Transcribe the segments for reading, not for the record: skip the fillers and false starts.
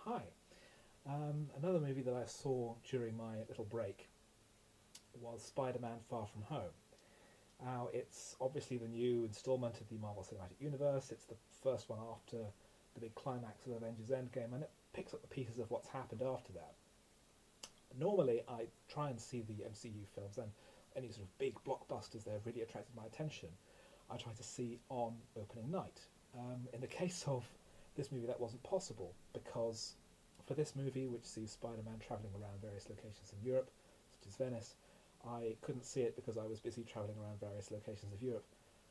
Hi. Another movie that I saw during my little break was Spider-Man Far From Home. Now, it's obviously the new instalment of the Marvel Cinematic Universe. It's the first one after the big climax of Avengers Endgame, and it picks up the pieces of what's happened after that. Normally, I try and see the MCU films, and any sort of big blockbusters that have really attracted my attention, I try to see on opening night. In the case of this movie, that wasn't possible, because for this movie, which sees Spider-Man travelling around various locations in Europe, such as Venice, I couldn't see it because I was busy travelling around various locations of Europe,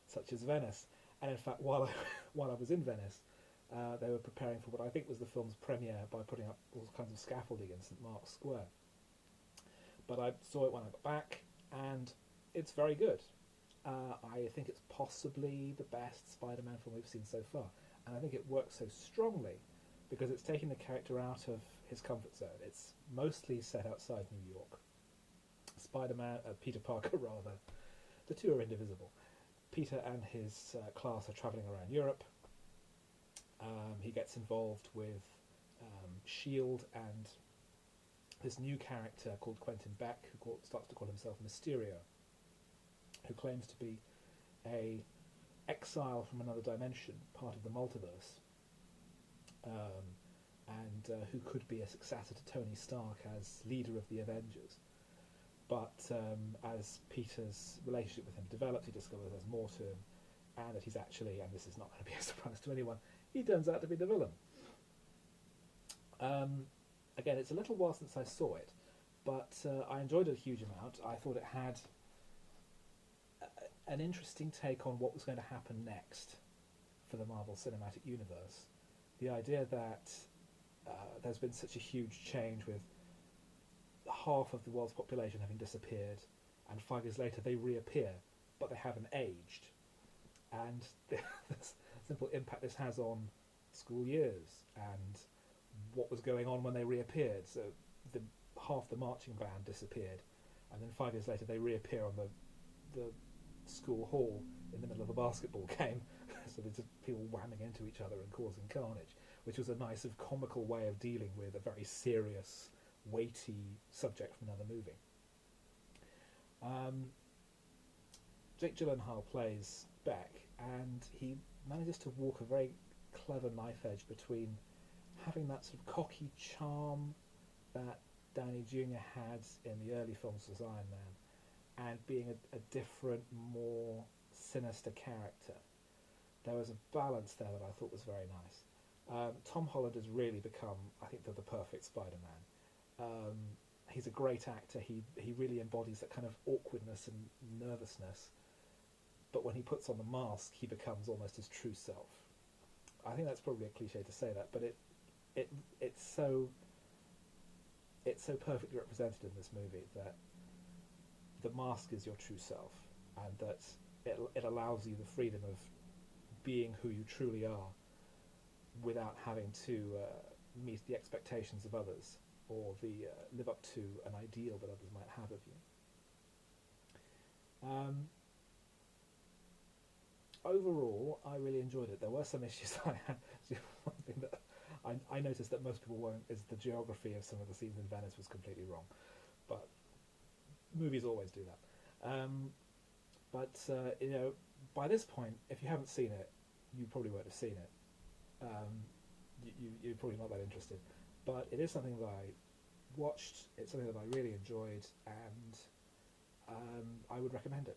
such as Venice. And in fact, while I was in Venice, they were preparing for what I think was the film's premiere by putting up all kinds of scaffolding in St Mark's Square. But I saw it when I got back, and it's very good. I think it's possibly the best Spider-Man film we've seen so far, and I think it works so strongly because it's taking the character out of his comfort zone. It's mostly set outside New York. Spider-Man, Peter Parker rather, the two are indivisible. Peter and his class are travelling around Europe. He gets involved with S.H.I.E.L.D. and this new character called Quentin Beck, who starts to call himself Mysterio, who claims to be a exile from another dimension, part of the multiverse, and who could be a successor to Tony Stark as leader of the Avengers. But as Peter's relationship with him develops, he discovers there's more to him, and that he's actually, and this is not going to be a surprise to anyone, he turns out to be the villain. Again, it's a little while since I saw it, but I enjoyed it a huge amount. I thought it had an interesting take on what was going to happen next for the Marvel Cinematic Universe. The idea that there's been such a huge change with half of the world's population having disappeared, and 5 years later they reappear, but they haven't aged. And the simple impact this has on school years and what was going on when they reappeared. So half the marching band disappeared, and then 5 years later they reappear on the school hall in the middle of a basketball game. So there's just people whamming into each other and causing carnage, which was a nice sort of comical way of dealing with a very serious, weighty subject from another movie. Jake Gyllenhaal plays Beck, and he manages to walk a very clever knife edge between having that sort of cocky charm that Downey Jr. had in the early films as Iron Man, and being a different, more sinister character. There was a balance there that I thought was very nice. Tom Holland has really become, I think, the perfect Spider-Man. He's a great actor. He really embodies that kind of awkwardness and nervousness. But when he puts on the mask, he becomes almost his true self. I think that's probably a cliche to say that, but it's so perfectly represented in this movie that the mask is your true self, and that it allows you the freedom of being who you truly are without having to meet the expectations of others or live up to an ideal that others might have of you. Overall, I really enjoyed it. There were some issues I had. One thing that I noticed that most people won't is the geography of some of the scenes in Venice was completely wrong. But movies always do that. By this point, if you haven't seen it, you probably won't have seen it. You're probably not that interested. But it is something that I watched. It's something that I really enjoyed, and I would recommend it.